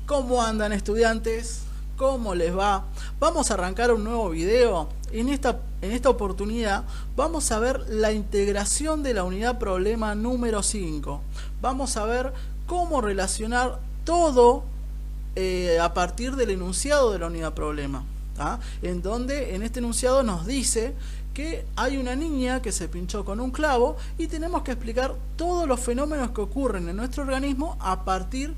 ¿Cómo andan, estudiantes? ¿Cómo les va? Vamos a arrancar un nuevo video. En esta oportunidad vamos a ver la integración de la unidad problema número 5. Vamos a ver cómo relacionar todo a partir del enunciado de la unidad problema, ¿tá? En donde en este enunciado nos dice que hay una niña que se pinchó con un clavo y tenemos que explicar todos los fenómenos que ocurren en nuestro organismo a partir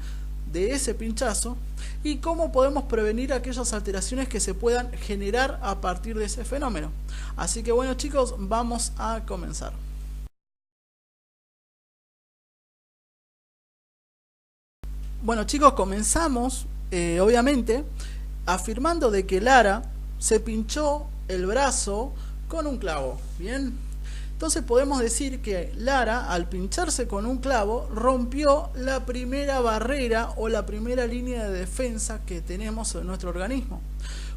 de ese pinchazo y cómo podemos prevenir aquellas alteraciones que se puedan generar a partir de ese fenómeno. Así que bueno, chicos, vamos a comenzar. Bueno, chicos, comenzamos obviamente afirmando de que Lara se pinchó el brazo con un clavo. Bien, entonces podemos decir que Lara, al pincharse con un clavo, rompió la primera barrera o la primera línea de defensa que tenemos en nuestro organismo.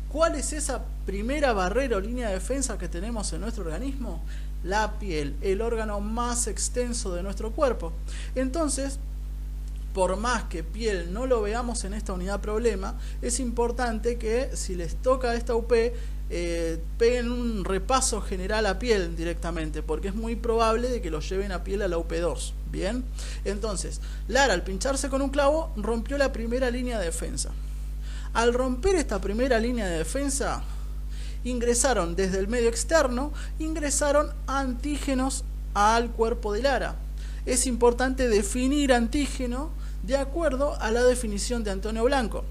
¿Cuál es esa primera barrera o línea de defensa que tenemos en nuestro organismo? La piel, el órgano más extenso de nuestro cuerpo. Entonces, por más que piel no lo veamos en esta unidad problema, es importante que si les toca esta UP, peguen un repaso general a piel directamente, porque es muy probable de que lo lleven a piel a la UP2. Bien, entonces Lara, al pincharse con un clavo, rompió la primera línea de defensa. Al romper esta primera línea de defensa, ingresaron desde el medio externo, ingresaron antígenos al cuerpo de Lara. Es importante definir antígeno de acuerdo a la definición de Antonio Blanco.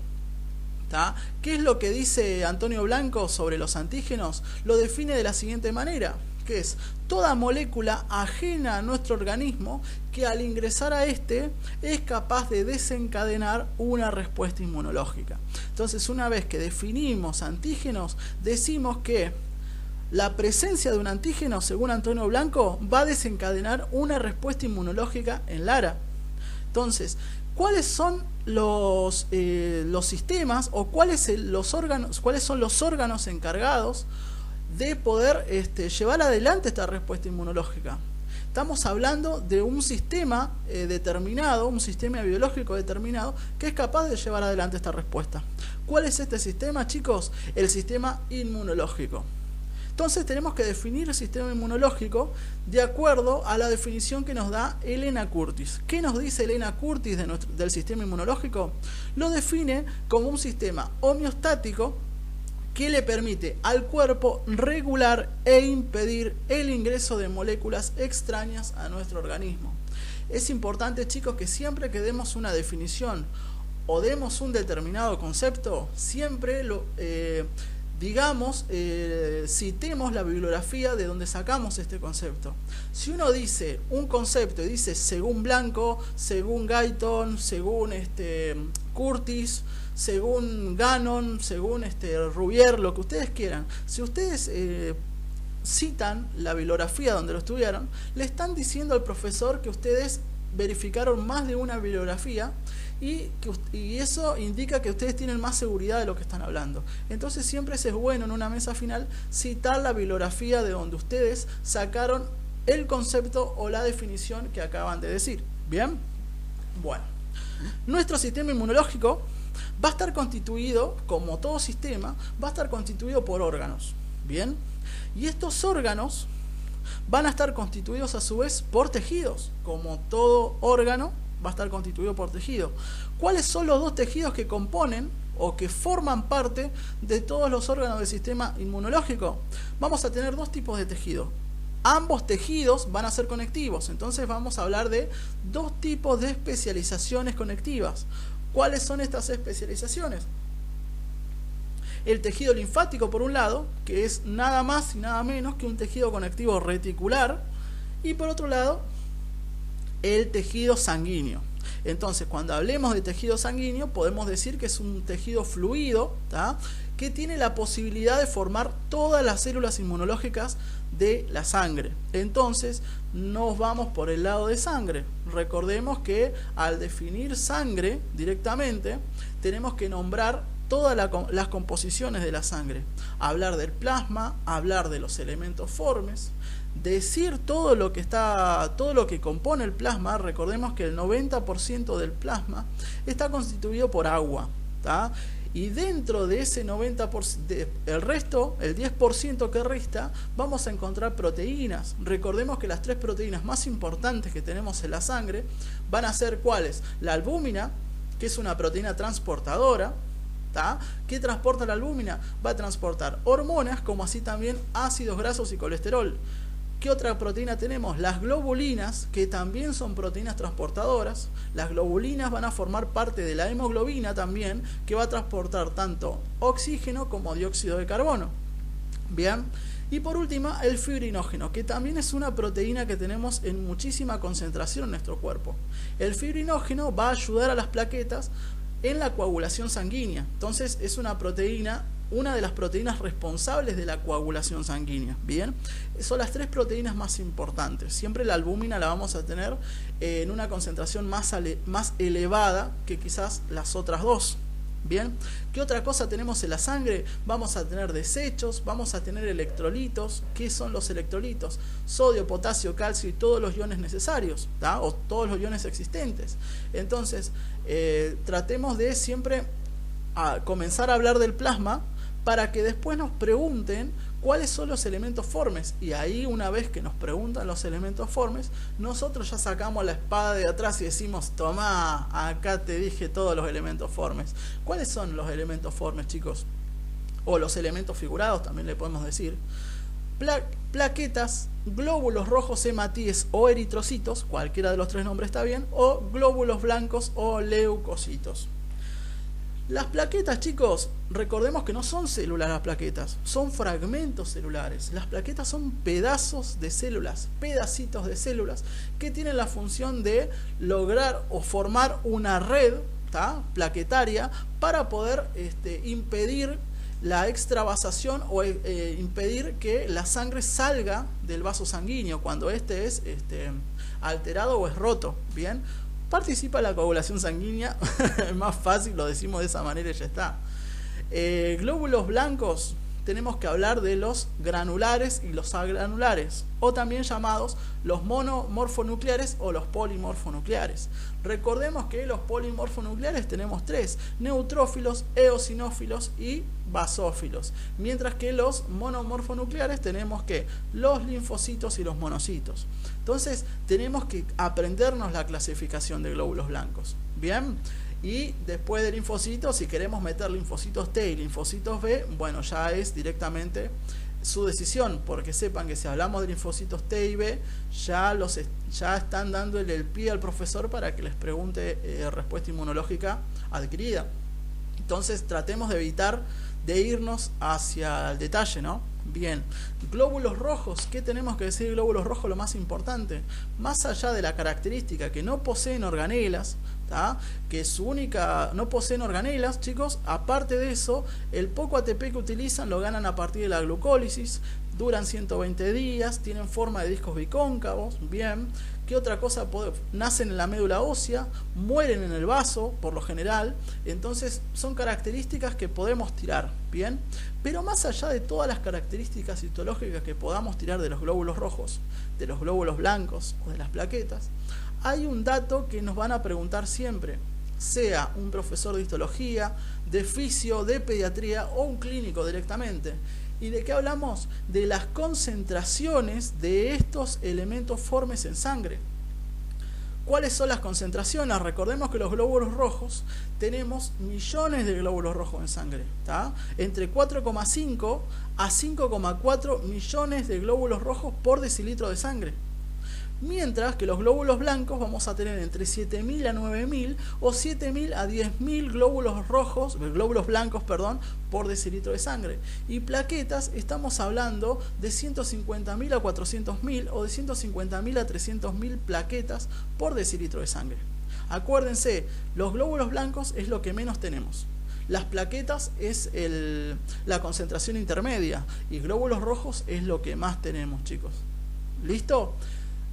¿Tá? ¿Qué es lo que dice Antonio Blanco sobre los antígenos? Lo define de la siguiente manera, que es toda molécula ajena a nuestro organismo que al ingresar a este es capaz de desencadenar una respuesta inmunológica. Entonces, una vez que definimos antígenos, decimos que la presencia de un antígeno, según Antonio Blanco, va a desencadenar una respuesta inmunológica en Lara. Entonces, ¿cuáles son los sistemas o cuáles son los órganos encargados de poder llevar adelante esta respuesta inmunológica? Estamos hablando de un sistema determinado, un sistema biológico determinado que es capaz de llevar adelante esta respuesta. ¿Cuál es este sistema, chicos? El sistema inmunológico. Entonces tenemos que definir el sistema inmunológico de acuerdo a la definición que nos da Elena Curtis. ¿Qué nos dice Elena Curtis del sistema inmunológico? Lo define como un sistema homeostático que le permite al cuerpo regular e impedir el ingreso de moléculas extrañas a nuestro organismo. Es importante, chicos, que siempre que demos una definición o demos un determinado concepto, siempre citemos la bibliografía de donde sacamos este concepto. Si uno dice un concepto y dice según Blanco, según Guyton, según Curtis, según Gannon, según Rubier, lo que ustedes quieran, si ustedes citan la bibliografía donde lo estudiaron, le están diciendo al profesor que ustedes verificaron más de una bibliografía y eso indica que ustedes tienen más seguridad de lo que están hablando. Entonces siempre es bueno en una mesa final citar la bibliografía de donde ustedes sacaron el concepto o la definición que acaban de decir. ¿Bien? Bueno, nuestro sistema inmunológico va a estar constituido, como todo sistema, va a estar constituido por órganos. ¿Bien? Y estos órganos van a estar constituidos a su vez por tejidos, como todo órgano va a estar constituido por tejido. ¿Cuáles son los dos tejidos que componen o que forman parte de todos los órganos del sistema inmunológico? Vamos a tener dos tipos de tejidos. Ambos tejidos van a ser conectivos, entonces vamos a hablar de dos tipos de especializaciones conectivas. ¿Cuáles son estas especializaciones? El tejido linfático, por un lado, que es nada más y nada menos que un tejido conectivo reticular, y por otro lado, el tejido sanguíneo. Entonces, cuando hablemos de tejido sanguíneo, podemos decir que es un tejido fluido, ¿tá? Que tiene la posibilidad de formar todas las células inmunológicas de la sangre. Entonces, nos vamos por el lado de sangre. Recordemos que al definir sangre directamente, tenemos que nombrar todas las composiciones de la sangre, hablar del plasma, hablar de los elementos formes, decir todo lo que compone el plasma. Recordemos que el 90% del plasma está constituido por agua, ¿tá? Y dentro de ese 90%, el resto, el 10% que resta, vamos a encontrar proteínas. Recordemos que las 3 proteínas más importantes que tenemos en la sangre van a ser ¿cuáles? La albúmina, que es una proteína transportadora, ¿tá? ¿Qué transporta la albúmina? Va a transportar hormonas, como así también ácidos grasos y colesterol. ¿Qué otra proteína tenemos? Las globulinas, que también son proteínas transportadoras. Las globulinas van a formar parte de la hemoglobina también, que va a transportar tanto oxígeno como dióxido de carbono. Bien. Y por último, el fibrinógeno, que también es una proteína que tenemos en muchísima concentración en nuestro cuerpo. El fibrinógeno va a ayudar a las plaquetas en la coagulación sanguínea. Entonces es una proteína, una de las proteínas responsables de la coagulación sanguínea. Bien, son las 3 proteínas más importantes. Siempre la albúmina la vamos a tener en una concentración más elevada que quizás las otras 2. Bien, ¿qué otra cosa tenemos en la sangre? Vamos a tener desechos, vamos a tener electrolitos. ¿Qué son los electrolitos? Sodio, potasio, calcio y todos los iones necesarios, ¿tá? O todos los iones existentes. Entonces, tratemos de siempre comenzar a hablar del plasma para que después nos pregunten cuáles son los elementos formes. Y ahí, una vez que nos preguntan los elementos formes, nosotros ya sacamos la espada de atrás y decimos: tomá, acá te dije todos los elementos formes. ¿Cuáles son los elementos formes, chicos? O los elementos figurados también le podemos decir. Plaquetas, glóbulos rojos hematíes o eritrocitos, cualquiera de los 3 nombres está bien, o glóbulos blancos o leucocitos. Las plaquetas, chicos, recordemos que no son células las plaquetas, son fragmentos celulares. Las plaquetas son pedazos de células, pedacitos de células que tienen la función de lograr o formar una red, ¿tá? Plaquetaria para poder impedir la extravasación o impedir que la sangre salga del vaso sanguíneo cuando este es alterado o es roto. Bien, participa en la coagulación sanguínea. Es más fácil, lo decimos de esa manera y ya está. Glóbulos blancos, tenemos que hablar de los granulares y los agranulares, o también llamados los monomorfonucleares o los polimorfonucleares. Recordemos que los polimorfonucleares tenemos 3: neutrófilos, eosinófilos y basófilos, mientras que los monomorfonucleares tenemos que los linfocitos y los monocitos. Entonces tenemos que aprendernos la clasificación de glóbulos blancos. Bien, y después de linfocitos, si queremos meter linfocitos T y linfocitos B, bueno, ya es directamente su decisión, porque sepan que si hablamos de linfocitos T y B, ya están dándole el pie al profesor para que les pregunte respuesta inmunológica adquirida. Entonces tratemos de evitar de irnos hacia el detalle, ¿no? Bien, glóbulos rojos. ¿Qué tenemos que decir de glóbulos rojos? Lo más importante, más allá de la característica que no poseen organelas, ¿tá? Que no poseen organelas, chicos. Aparte de eso, el poco ATP que utilizan lo ganan a partir de la glucólisis. Duran 120 días, tienen forma de discos bicóncavos. Bien, ¿qué otra cosa? Nacen en la médula ósea, mueren en el vaso, por lo general. Entonces son características que podemos tirar. Bien, pero más allá de todas las características histológicas que podamos tirar de los glóbulos rojos, de los glóbulos blancos o de las plaquetas, hay un dato que nos van a preguntar siempre, sea un profesor de histología, de fisio, de pediatría o un clínico directamente. ¿Y de qué hablamos? De las concentraciones de estos elementos formes en sangre. ¿Cuáles son las concentraciones? Recordemos que los glóbulos rojos, tenemos millones de glóbulos rojos en sangre, ¿tá? Entre 4,5 a 5,4 millones de glóbulos rojos por decilitro de sangre. Mientras que los glóbulos blancos vamos a tener entre 7.000 a 9.000 o 7.000 a 10.000 glóbulos blancos, por decilitro de sangre. Y plaquetas, estamos hablando de 150.000 a 400.000 o de 150.000 a 300.000 plaquetas por decilitro de sangre. Acuérdense, los glóbulos blancos es lo que menos tenemos. Las plaquetas es la concentración intermedia y glóbulos rojos es lo que más tenemos, chicos. ¿Listo?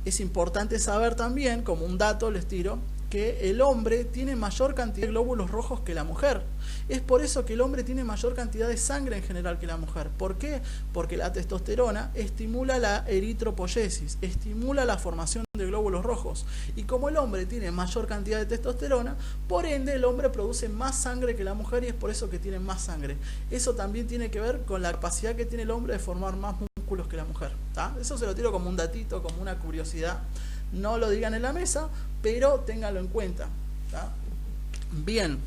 Es importante saber también, como un dato les tiro, que el hombre tiene mayor cantidad de glóbulos rojos que la mujer. Es por eso que el hombre tiene mayor cantidad de sangre en general que la mujer. ¿Por qué? Porque la testosterona estimula la eritropoyesis, estimula la formación de glóbulos rojos. Y como el hombre tiene mayor cantidad de testosterona, por ende el hombre produce más sangre que la mujer y es por eso que tiene más sangre. Eso también tiene que ver con la capacidad que tiene el hombre de formar más músculos que la mujer. ¿Tá? Eso se lo tiro como un datito, como una curiosidad. No lo digan en la mesa, pero ténganlo en cuenta. ¿Tá? Bien,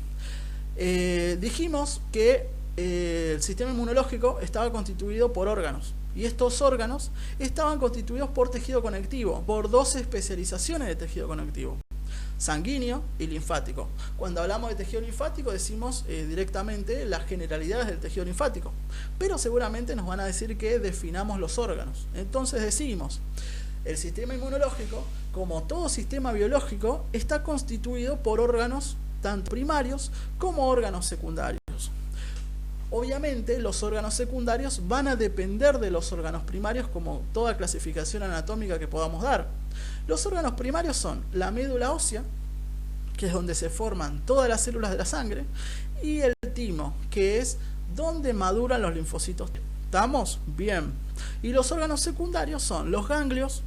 dijimos que el sistema inmunológico estaba constituido por órganos. Y estos órganos estaban constituidos por tejido conectivo, por dos especializaciones de tejido conectivo: sanguíneo y linfático. Cuando hablamos de tejido linfático decimos directamente las generalidades del tejido linfático, pero seguramente nos van a decir que definamos los órganos. Entonces decimos, el sistema inmunológico, como todo sistema biológico, está constituido por órganos tanto primarios como órganos secundarios. Obviamente los órganos secundarios van a depender de los órganos primarios, como toda clasificación anatómica que podamos dar. Los órganos primarios son la médula ósea, que es donde se forman todas las células de la sangre, y el timo, que es donde maduran los linfocitos. ¿Estamos? Bien. Y los órganos secundarios son los ganglios,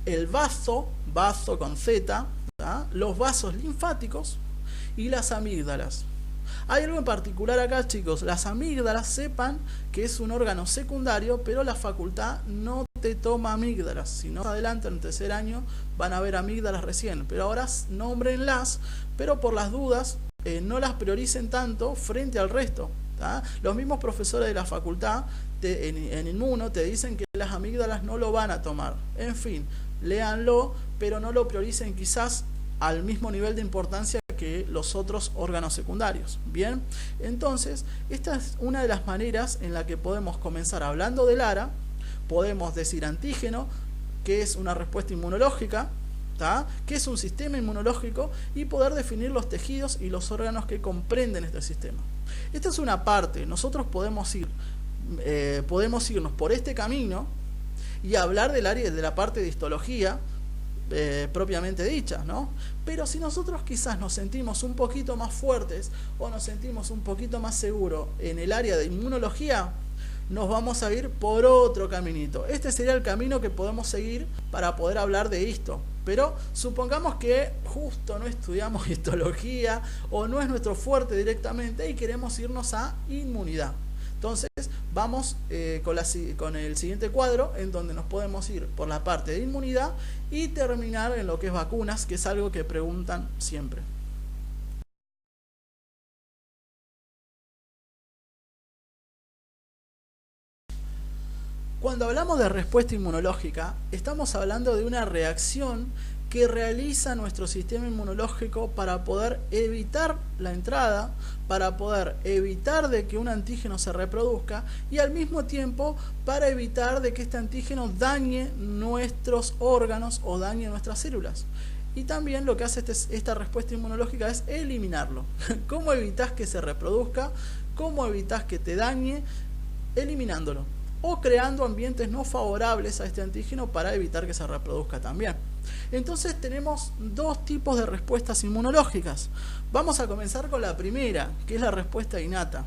el vaso con Z, ¿tá? Los vasos linfáticos y las amígdalas. Hay algo en particular acá, chicos. Las amígdalas, sepan que es un órgano secundario, pero la facultad no te toma amígdalas. Si no, adelante en el tercer año van a ver amígdalas recién. Pero ahora nómbrenlas, pero por las dudas no las prioricen tanto frente al resto. ¿Tá? Los mismos profesores de la facultad en Inmuno te dicen que las amígdalas no lo van a tomar. En fin, léanlo, pero no lo prioricen quizás al mismo nivel de importancia que los otros órganos secundarios. Bien, entonces esta es una de las maneras en la que podemos comenzar hablando del ARA. Podemos decir antígeno, que es una respuesta inmunológica, ¿tá? Que es un sistema inmunológico, y poder definir los tejidos y los órganos que comprenden este sistema. Esta es una parte. Nosotros podemos irnos por este camino y hablar del área de la parte de histología propiamente dicha, ¿no? Pero si nosotros quizás nos sentimos un poquito más fuertes o nos sentimos un poquito más seguros en el área de inmunología, nos vamos a ir por otro caminito. Este sería el camino que podemos seguir para poder hablar de esto. Pero supongamos que justo no estudiamos histología o no es nuestro fuerte directamente y queremos irnos a inmunidad. Entonces vamos con el siguiente cuadro, en donde nos podemos ir por la parte de inmunidad y terminar en lo que es vacunas, que es algo que preguntan siempre. Cuando hablamos de respuesta inmunológica, estamos hablando de una reacción que realiza nuestro sistema inmunológico para poder evitar la entrada, para poder evitar de que un antígeno se reproduzca y al mismo tiempo para evitar de que este antígeno dañe nuestros órganos o dañe nuestras células. Y también lo que hace esta respuesta inmunológica es eliminarlo. ¿Cómo evitas que se reproduzca? ¿Cómo evitas que te dañe? Eliminándolo. O creando ambientes no favorables a este antígeno para evitar que se reproduzca también. Entonces tenemos dos tipos de respuestas inmunológicas. Vamos a comenzar con la primera, que es la respuesta innata.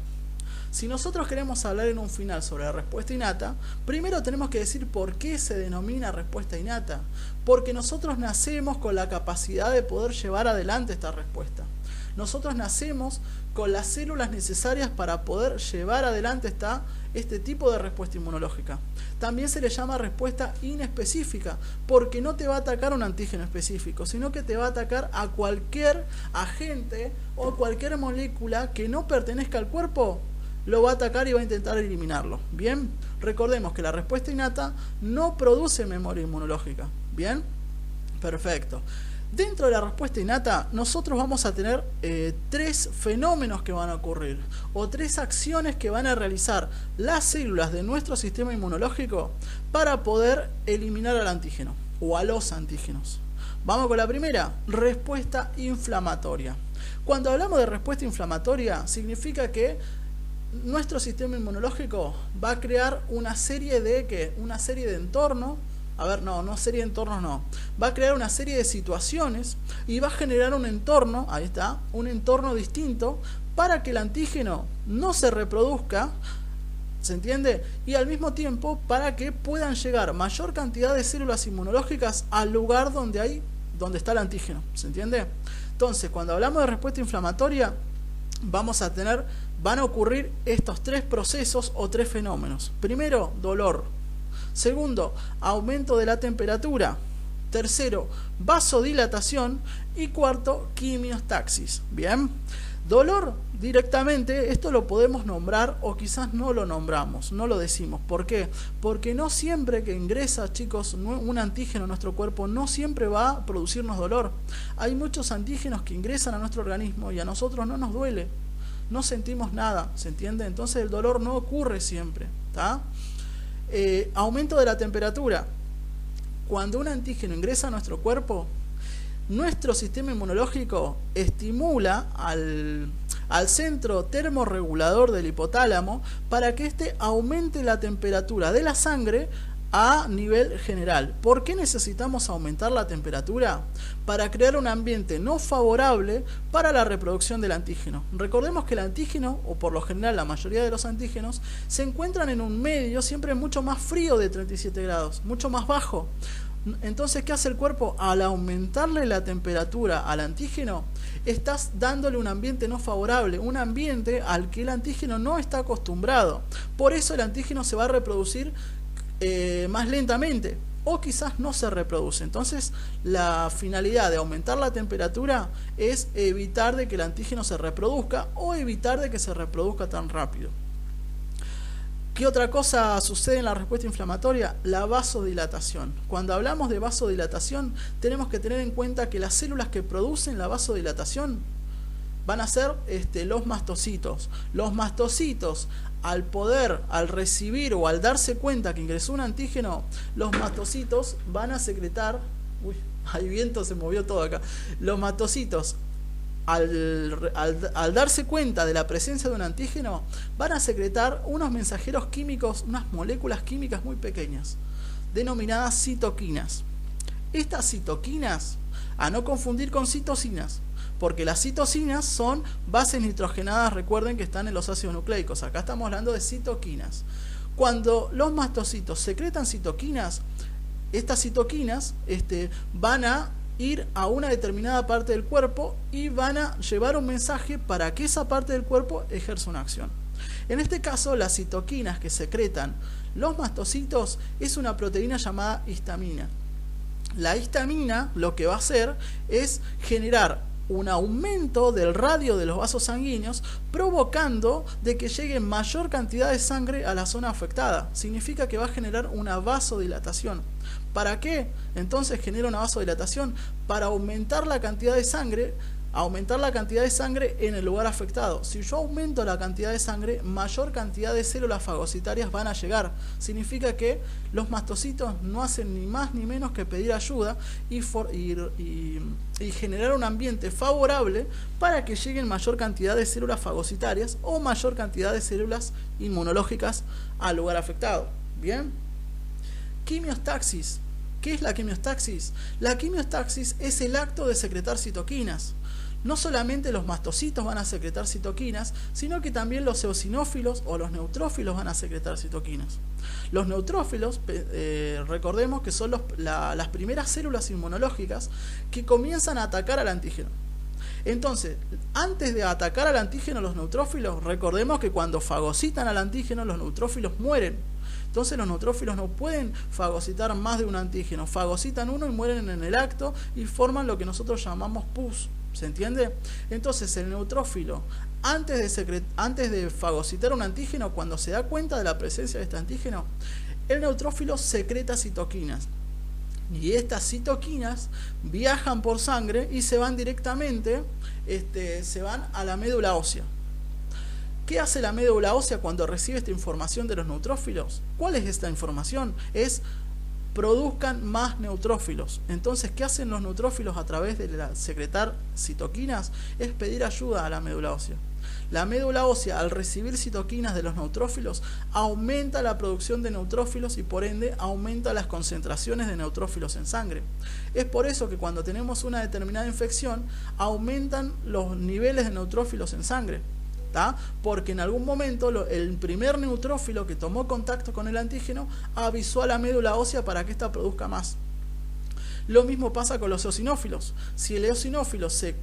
Si nosotros queremos hablar en un final sobre la respuesta innata, primero tenemos que decir por qué se denomina respuesta innata. Porque nosotros nacemos con la capacidad de poder llevar adelante esta respuesta. Nosotros nacemos con las células necesarias para poder llevar adelante este tipo de respuesta inmunológica. También se le llama respuesta inespecífica, porque no te va a atacar un antígeno específico, sino que te va a atacar a cualquier agente o cualquier molécula que no pertenezca al cuerpo, lo va a atacar y va a intentar eliminarlo. Bien, recordemos que la respuesta innata no produce memoria inmunológica. Bien, perfecto. Dentro de la respuesta innata, nosotros vamos a tener tres fenómenos que van a ocurrir, o tres acciones que van a realizar las células de nuestro sistema inmunológico para poder eliminar al antígeno, o a los antígenos. Vamos con la primera, respuesta inflamatoria. Cuando hablamos de respuesta inflamatoria, significa que nuestro sistema inmunológico va a crear una serie de entornos, a ver, no serie de entornos no, va a crear una serie de situaciones y va a generar un entorno, ahí está, un entorno distinto para que el antígeno no se reproduzca, ¿se entiende? Y al mismo tiempo para que puedan llegar mayor cantidad de células inmunológicas al lugar donde está el antígeno, ¿se entiende? Entonces, cuando hablamos de respuesta inflamatoria, van a ocurrir estos tres procesos o tres fenómenos. Primero, dolor. Segundo, aumento de la temperatura. Tercero, vasodilatación. Y cuarto, quimiostaxis. Bien. Dolor, directamente, esto lo podemos nombrar o quizás no lo nombramos, no lo decimos. ¿Por qué? Porque no siempre que ingresa, chicos, un antígeno a nuestro cuerpo, no siempre va a producirnos dolor. Hay muchos antígenos que ingresan a nuestro organismo y a nosotros no nos duele. No sentimos nada, ¿se entiende? Entonces el dolor no ocurre siempre, ¿tá? Aumento de la temperatura. Cuando un antígeno ingresa a nuestro cuerpo, nuestro sistema inmunológico estimula al centro termorregulador del hipotálamo para que éste aumente la temperatura de la sangre a nivel general. ¿Por qué necesitamos aumentar la temperatura? Para crear un ambiente no favorable para la reproducción del antígeno. Recordemos que el antígeno, o por lo general la mayoría de los antígenos, se encuentran en un medio siempre mucho más frío de 37 grados, mucho más bajo. Entonces, ¿qué hace el cuerpo? Al aumentarle la temperatura al antígeno, estás dándole un ambiente no favorable, un ambiente al que el antígeno no está acostumbrado. Por eso el antígeno se va a reproducir más lentamente o quizás no se reproduce. Entonces la finalidad de aumentar la temperatura es evitar de que el antígeno se reproduzca o evitar de que se reproduzca tan rápido. ¿Qué otra cosa sucede en la respuesta inflamatoria? La vasodilatación. Cuando hablamos de vasodilatación tenemos que tener en cuenta que las células que producen la vasodilatación van a ser los mastocitos. Los mastocitos, al recibir o al darse cuenta que ingresó un antígeno, los mastocitos van a secretar, uy, hay viento, se movió todo acá, los mastocitos al darse cuenta de la presencia de un antígeno, van a secretar unos mensajeros químicos, unas moléculas químicas muy pequeñas, denominadas citoquinas. Estas citoquinas, a no confundir con citocinas, porque las citocinas son bases nitrogenadas, recuerden que están en los ácidos nucleicos. Acá estamos hablando de citoquinas. Cuando los mastocitos secretan citoquinas, estas citoquinas van a ir a una determinada parte del cuerpo y van a llevar un mensaje para que esa parte del cuerpo ejerza una acción. En este caso, las citoquinas que secretan los mastocitos es una proteína llamada histamina. La histamina lo que va a hacer es generar un aumento del radio de los vasos sanguíneos, provocando de que llegue mayor cantidad de sangre a la zona afectada. Significa que va a generar una vasodilatación. ¿Para qué? Entonces genera una vasodilatación para aumentar la cantidad de sangre, en el lugar afectado. Si yo aumento la cantidad de sangre, mayor cantidad de células fagocitarias van a llegar. Significa que los mastocitos no hacen ni más ni menos que pedir ayuda y generar un ambiente favorable para que lleguen mayor cantidad de células fagocitarias o mayor cantidad de células inmunológicas al lugar afectado. Bien. Quimiostaxis. ¿Qué es la quimiostaxis? La quimiostaxis es el acto de secretar citoquinas. No solamente los mastocitos van a secretar citoquinas, sino que también los eosinófilos o los neutrófilos van a secretar citoquinas. Los neutrófilos, recordemos que son las primeras células inmunológicas que comienzan a atacar al antígeno. Entonces, antes de atacar al antígeno los neutrófilos, recordemos que cuando fagocitan al antígeno los neutrófilos mueren. Entonces los neutrófilos no pueden fagocitar más de un antígeno, fagocitan uno y mueren en el acto y forman lo que nosotros llamamos pus. ¿Se entiende? Entonces el neutrófilo, antes de fagocitar un antígeno, cuando se da cuenta de la presencia de este antígeno, el neutrófilo secreta citoquinas. Y estas citoquinas viajan por sangre y se van directamente, se van a la médula ósea. ¿Qué hace la médula ósea cuando recibe esta información de los neutrófilos? ¿Cuál es esta información? Es produzcan más neutrófilos. Entonces, ¿qué hacen los neutrófilos a través de secretar citoquinas? Es pedir ayuda a la médula ósea. La médula ósea, al recibir citoquinas de los neutrófilos, aumenta la producción de neutrófilos y por ende aumenta las concentraciones de neutrófilos en sangre. Es por eso que cuando tenemos una determinada infección, aumentan los niveles de neutrófilos en sangre. ¿Tá? Porque en algún momento el primer neutrófilo que tomó contacto con el antígeno avisó a la médula ósea para que ésta produzca más. Lo mismo pasa con los eosinófilos. Si el eosinófilo se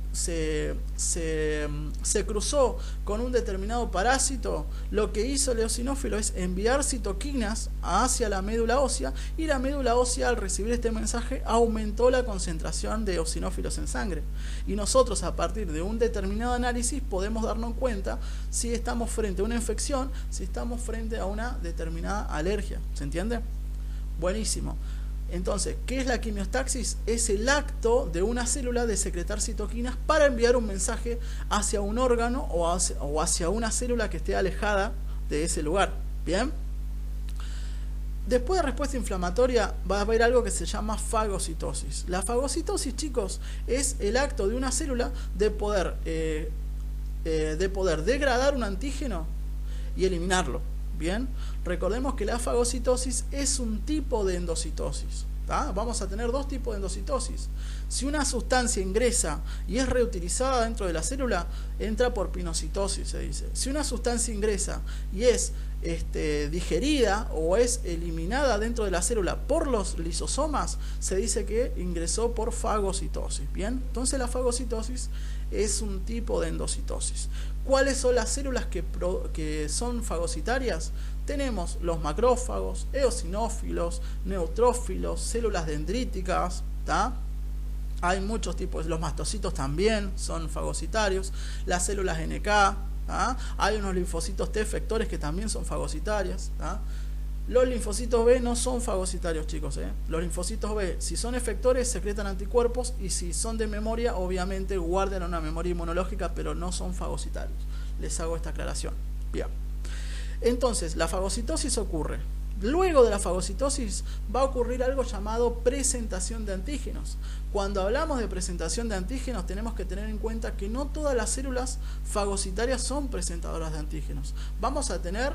cruzó con un determinado parásito, lo que hizo el eosinófilo es enviar citoquinas hacia la médula ósea, y la médula ósea, al recibir este mensaje, aumentó la concentración de eosinófilos en sangre. Y nosotros, a partir de un determinado análisis, podemos darnos cuenta si estamos frente a una infección, si estamos frente a una determinada alergia. ¿Se entiende? Buenísimo. Entonces, ¿qué es la quimiostaxis? Es el acto de una célula de secretar citoquinas para enviar un mensaje hacia un órgano o hacia una célula que esté alejada de ese lugar. ¿Bien? Después de respuesta inflamatoria va a haber algo que se llama fagocitosis. La fagocitosis, chicos, es el acto de una célula de poder degradar un antígeno y eliminarlo. Bien, recordemos que la fagocitosis es un tipo de endocitosis. ¿Tá? Vamos a tener dos tipos de endocitosis. Si una sustancia ingresa y es reutilizada dentro de la célula, entra por pinocitosis, se dice. Si una sustancia ingresa y es digerida o es eliminada dentro de la célula por los lisosomas, se dice que ingresó por fagocitosis. Bien, entonces la fagocitosis es un tipo de endocitosis. ¿Cuáles son las células que son fagocitarias? Tenemos los macrófagos, eosinófilos, neutrófilos, células dendríticas, ¿tá? Hay muchos tipos, los mastocitos también son fagocitarios, las células NK, ¿tá? Hay unos linfocitos T efectores que también son fagocitarias, ¿tá? Los linfocitos B no son fagocitarios, chicos, ¿eh? Los linfocitos B, si son efectores, secretan anticuerpos, y si son de memoria, obviamente guardan una memoria inmunológica, pero no son fagocitarios. Les hago esta aclaración. Bien. Entonces, la fagocitosis ocurre. Luego de la fagocitosis va a ocurrir algo llamado presentación de antígenos. Cuando hablamos de presentación de antígenos, tenemos que tener en cuenta que no todas las células fagocitarias son presentadoras de antígenos. Vamos a tener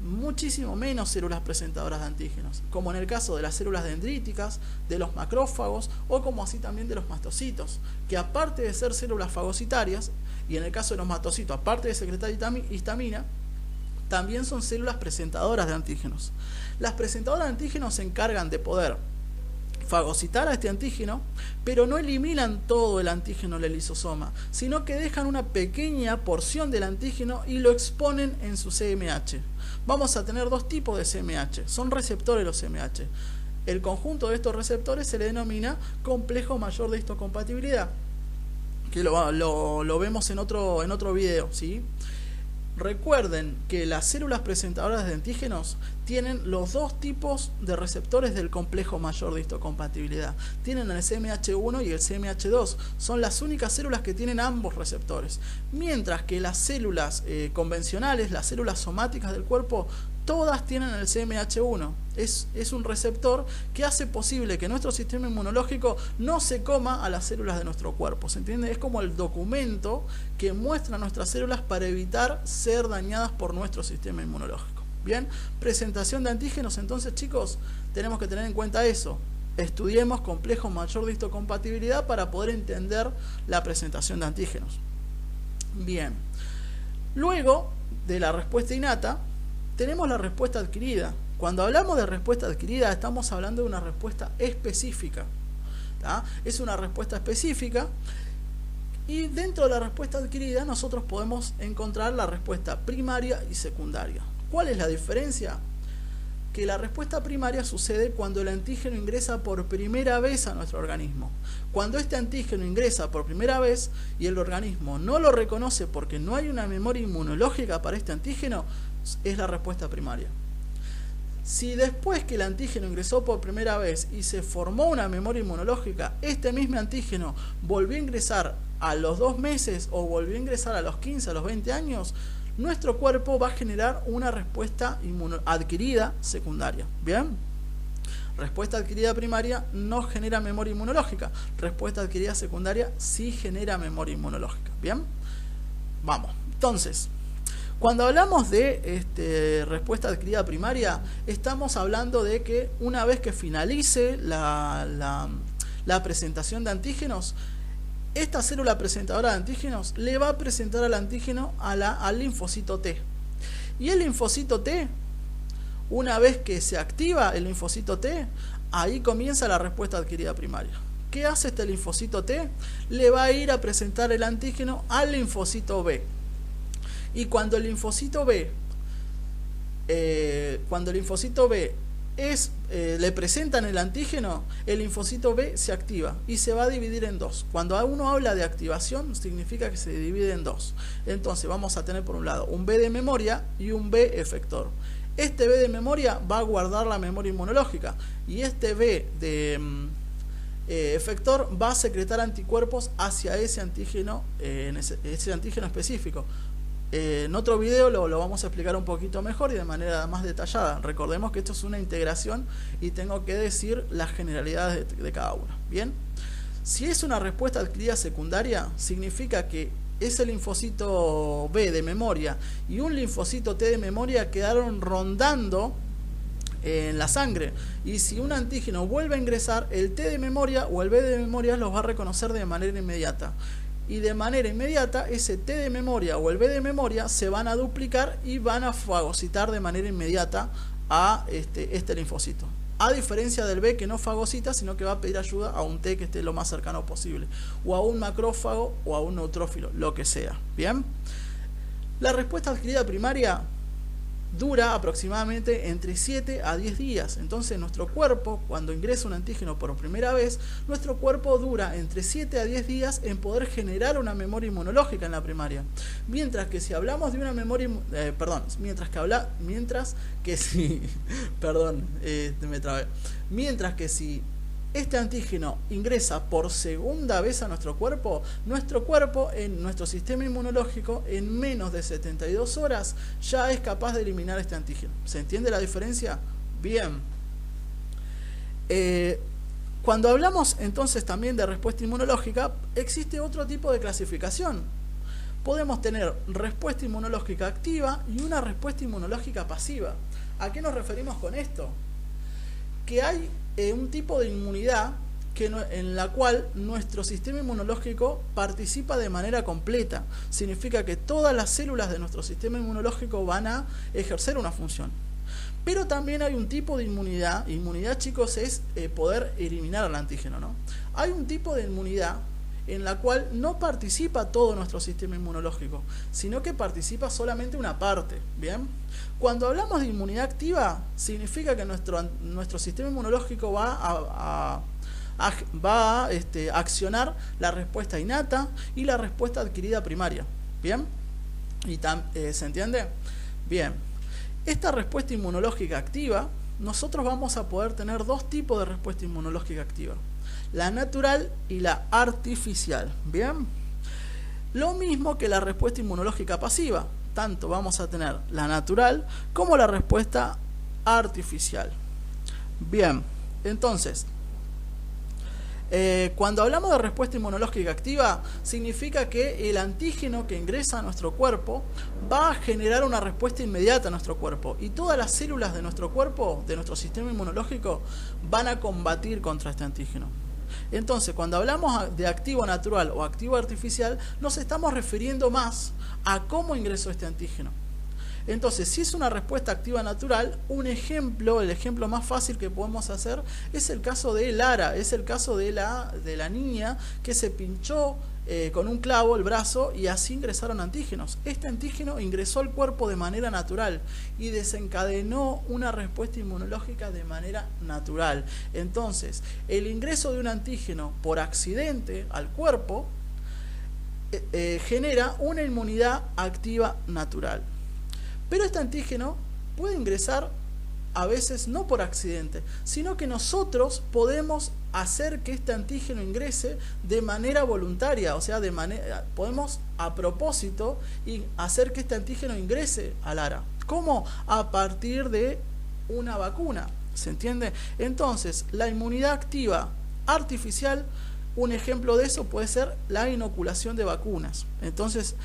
muchísimo menos células presentadoras de antígenos, como en el caso de las células dendríticas, de los macrófagos, o como así también de los mastocitos, que aparte de ser células fagocitarias, y en el caso de los mastocitos, aparte de secretar histamina, también son células presentadoras de antígenos. Las presentadoras de antígenos se encargan de poder fagocitar a este antígeno, pero no eliminan todo el antígeno del lisosoma, sino que dejan una pequeña porción del antígeno y lo exponen en su CMH. Vamos a tener dos tipos de CMH, son receptores los CMH. El conjunto de estos receptores se le denomina complejo mayor de histocompatibilidad, que lo vemos en otro video, ¿sí? Recuerden que las células presentadoras de antígenos tienen los dos tipos de receptores del complejo mayor de histocompatibilidad. Tienen el CMH1 y el CMH2. Son las únicas células que tienen ambos receptores. Mientras que las células convencionales, las células somáticas del cuerpo, todas tienen el CMH1. Es un receptor que hace posible que nuestro sistema inmunológico no se coma a las células de nuestro cuerpo. ¿Se entiende? Es como el documento que muestra a nuestras células para evitar ser dañadas por nuestro sistema inmunológico. Bien, presentación de antígenos. Entonces, chicos, tenemos que tener en cuenta eso. Estudiemos complejo mayor de histocompatibilidad para poder entender la presentación de antígenos. Bien, luego de la respuesta innata tenemos la respuesta adquirida. Cuando hablamos de respuesta adquirida, estamos hablando de una respuesta específica, ¿tá? Es una respuesta específica, y dentro de la respuesta adquirida nosotros podemos encontrar la respuesta primaria y secundaria. ¿Cuál es la diferencia? Que la respuesta primaria sucede cuando el antígeno ingresa por primera vez a nuestro organismo. Cuando este antígeno ingresa por primera vez y el organismo no lo reconoce porque no hay una memoria inmunológica para este antígeno, es la respuesta primaria. Si después que el antígeno ingresó por primera vez y se formó una memoria inmunológica, este mismo antígeno volvió a ingresar a los 2 meses o volvió a ingresar a los 15, a los 20 años, nuestro cuerpo va a generar una respuesta adquirida secundaria. ¿Bien? Respuesta adquirida primaria no genera memoria inmunológica. Respuesta adquirida secundaria sí genera memoria inmunológica. ¿Bien? Vamos. Entonces, cuando hablamos de respuesta adquirida primaria, estamos hablando de que una vez que finalice la presentación de antígenos, esta célula presentadora de antígenos le va a presentar al antígeno al linfocito T. Y el linfocito T, una vez que se activa el linfocito T, ahí comienza la respuesta adquirida primaria. ¿Qué hace este linfocito T? Le va a ir a presentar el antígeno al linfocito B. Y cuando el linfocito B, le presentan el antígeno, el linfocito B se activa y se va a dividir en dos. Cuando uno habla de activación, significa que se divide en dos. Entonces vamos a tener por un lado un B de memoria y un B efector. Este B de memoria va a guardar la memoria inmunológica y este B de efector va a secretar anticuerpos hacia ese antígeno, ese antígeno específico. En otro video lo vamos a explicar un poquito mejor y de manera más detallada. Recordemos que esto es una integración y tengo que decir las generalidades de cada uno. Bien, si es una respuesta adquirida secundaria, significa que ese linfocito B de memoria y un linfocito T de memoria quedaron rondando en la sangre, y si un antígeno vuelve a ingresar, el T de memoria o el B de memoria los va a reconocer de manera inmediata. Y de manera inmediata ese T de memoria o el B de memoria se van a duplicar y van a fagocitar de manera inmediata a este linfocito. A diferencia del B, que no fagocita, sino que va a pedir ayuda a un T que esté lo más cercano posible, o a un macrófago o a un neutrófilo, lo que sea. Bien, la respuesta adquirida primaria dura aproximadamente entre 7 a 10 días. Entonces nuestro cuerpo, cuando ingresa un antígeno por primera vez, nuestro cuerpo dura entre 7 a 10 días en poder generar una memoria inmunológica en la primaria. Mientras que si hablamos de una memoria, mientras que si este antígeno ingresa por segunda vez a nuestro cuerpo en nuestro sistema inmunológico en menos de 72 horas ya es capaz de eliminar este antígeno. ¿Se entiende la diferencia? Bien. Cuando hablamos entonces también de respuesta inmunológica, existe otro tipo de clasificación. Podemos tener respuesta inmunológica activa y una respuesta inmunológica pasiva. ¿A qué nos referimos con esto? Que hay un tipo de inmunidad en la cual nuestro sistema inmunológico participa de manera completa. Significa que todas las células de nuestro sistema inmunológico van a ejercer una función. Pero también hay un tipo de inmunidad. Inmunidad, chicos, es poder eliminar al antígeno, ¿no? Hay un tipo de inmunidad en la cual no participa todo nuestro sistema inmunológico, sino que participa solamente una parte. Bien, cuando hablamos de inmunidad activa, significa que nuestro sistema inmunológico va a accionar la respuesta innata y la respuesta adquirida primaria. Bien, ¿se entiende? Bien, esta respuesta inmunológica activa, nosotros vamos a poder tener dos tipos de respuesta inmunológica activa: la natural y la artificial. Bien, lo mismo que la respuesta inmunológica pasiva. Tanto vamos a tener la natural como la respuesta artificial. Bien, entonces, cuando hablamos de respuesta inmunológica activa, significa que el antígeno que ingresa a nuestro cuerpo va a generar una respuesta inmediata a nuestro cuerpo, y todas las células de nuestro cuerpo, de nuestro sistema inmunológico, van a combatir contra este antígeno. Entonces, cuando hablamos de activo natural o activo artificial, nos estamos refiriendo más a cómo ingresó este antígeno. Entonces, si es una respuesta activa natural, el ejemplo más fácil que podemos hacer es el caso de Lara, es el caso de la niña que se pinchó con un clavo el brazo y así ingresaron antígenos. Este antígeno ingresó al cuerpo de manera natural y desencadenó una respuesta inmunológica de manera natural. Entonces, el ingreso de un antígeno por accidente al cuerpo genera una inmunidad activa natural. Pero este antígeno puede ingresar a veces no por accidente, sino que nosotros podemos hacer que este antígeno ingrese de manera voluntaria, o sea, podemos a propósito y hacer que este antígeno ingrese al ARA. ¿Cómo? A partir de una vacuna. ¿Se entiende? Entonces, la inmunidad activa artificial, un ejemplo de eso puede ser la inoculación de vacunas. Entonces,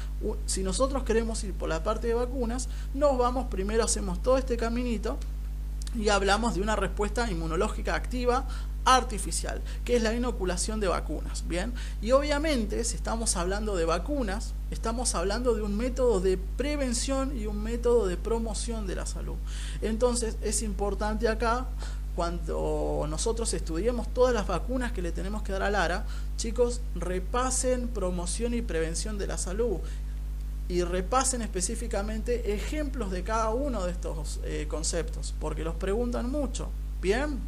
si nosotros queremos ir por la parte de vacunas, nos vamos, primero hacemos todo este caminito y hablamos de una respuesta inmunológica activa artificial, que es la inoculación de vacunas. Bien, y obviamente si estamos hablando de vacunas, estamos hablando de un método de prevención y un método de promoción de la salud. Entonces es importante acá, cuando nosotros estudiemos todas las vacunas que le tenemos que dar a Lara, chicos, repasen promoción y prevención de la salud y repasen específicamente ejemplos de cada uno de estos conceptos, porque los preguntan mucho. Bien,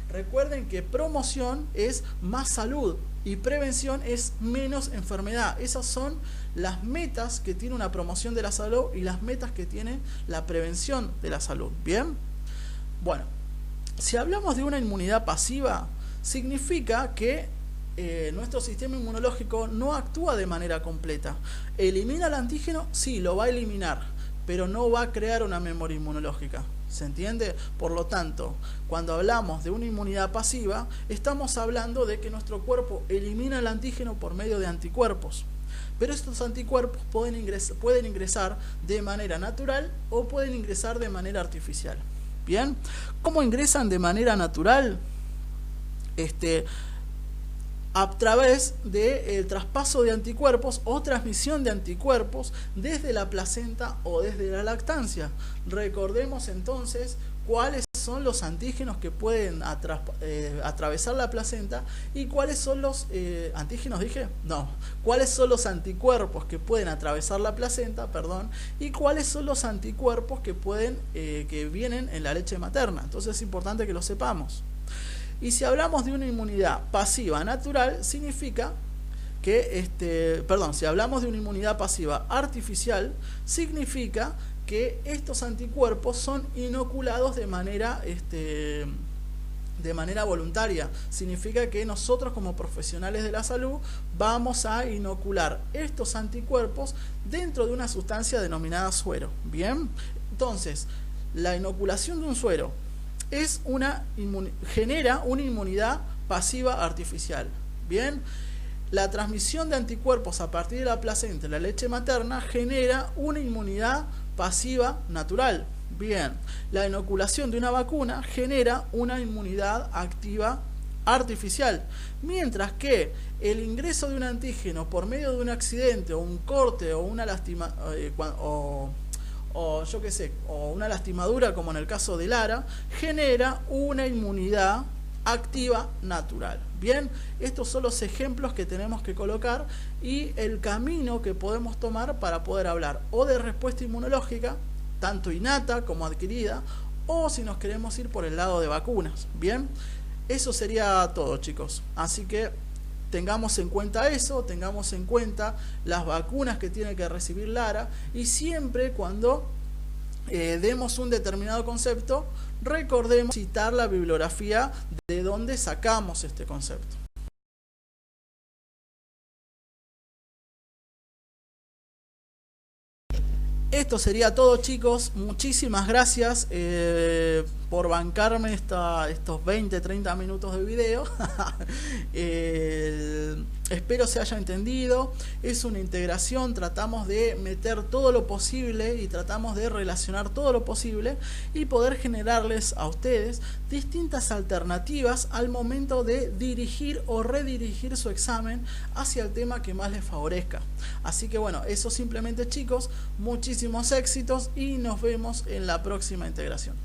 recuerden que promoción es más salud y prevención es menos enfermedad. Esas son las metas que tiene una promoción de la salud y las metas que tiene la prevención de la salud. Bien, bueno, si hablamos de una inmunidad pasiva, significa que nuestro sistema inmunológico no actúa de manera completa. ¿Elimina el antígeno? Sí, lo va a eliminar, pero no va a crear una memoria inmunológica. ¿Se entiende? Por lo tanto, cuando hablamos de una inmunidad pasiva, estamos hablando de que nuestro cuerpo elimina el antígeno por medio de anticuerpos. Pero estos anticuerpos pueden ingresar de manera natural o pueden ingresar de manera artificial. Bien, ¿cómo ingresan de manera natural? A través del traspaso de anticuerpos o transmisión de anticuerpos desde la placenta o desde la lactancia. Recordemos entonces cuáles son los antígenos que pueden atravesar la placenta y cuáles son los antígenos, dije, no, cuáles son los anticuerpos que pueden atravesar la placenta, perdón, y cuáles son los anticuerpos que pueden que vienen en la leche materna. Entonces es importante que lo sepamos. Y si hablamos de una inmunidad pasiva natural, significa que, si hablamos de una inmunidad pasiva artificial, significa que estos anticuerpos son inoculados de manera voluntaria. Significa que nosotros como profesionales de la salud vamos a inocular estos anticuerpos dentro de una sustancia denominada suero. Bien, entonces la inoculación de un suero genera una inmunidad pasiva artificial. Bien, la transmisión de anticuerpos a partir de la placenta y la leche materna genera una inmunidad pasiva natural. Bien, la inoculación de una vacuna genera una inmunidad activa artificial, mientras que el ingreso de un antígeno por medio de un accidente o un corte o una una lastimadura, como en el caso de Lara, genera una inmunidad activa natural. Bien, estos son los ejemplos que tenemos que colocar y el camino que podemos tomar para poder hablar o de respuesta inmunológica, tanto innata como adquirida, o si nos queremos ir por el lado de vacunas. Bien, eso sería todo, chicos. Así que tengamos en cuenta eso, tengamos en cuenta las vacunas que tiene que recibir Lara y siempre cuando demos un determinado concepto, recordemos citar la bibliografía de donde sacamos este concepto. Esto sería todo, chicos. Muchísimas gracias por bancarme estos 20-30 minutos de video. Espero se haya entendido. Es una integración, tratamos de meter todo lo posible y tratamos de relacionar todo lo posible y poder generarles a ustedes distintas alternativas al momento de dirigir o redirigir su examen hacia el tema que más les favorezca. Así que bueno, eso simplemente, chicos, muchísimos éxitos y nos vemos en la próxima integración.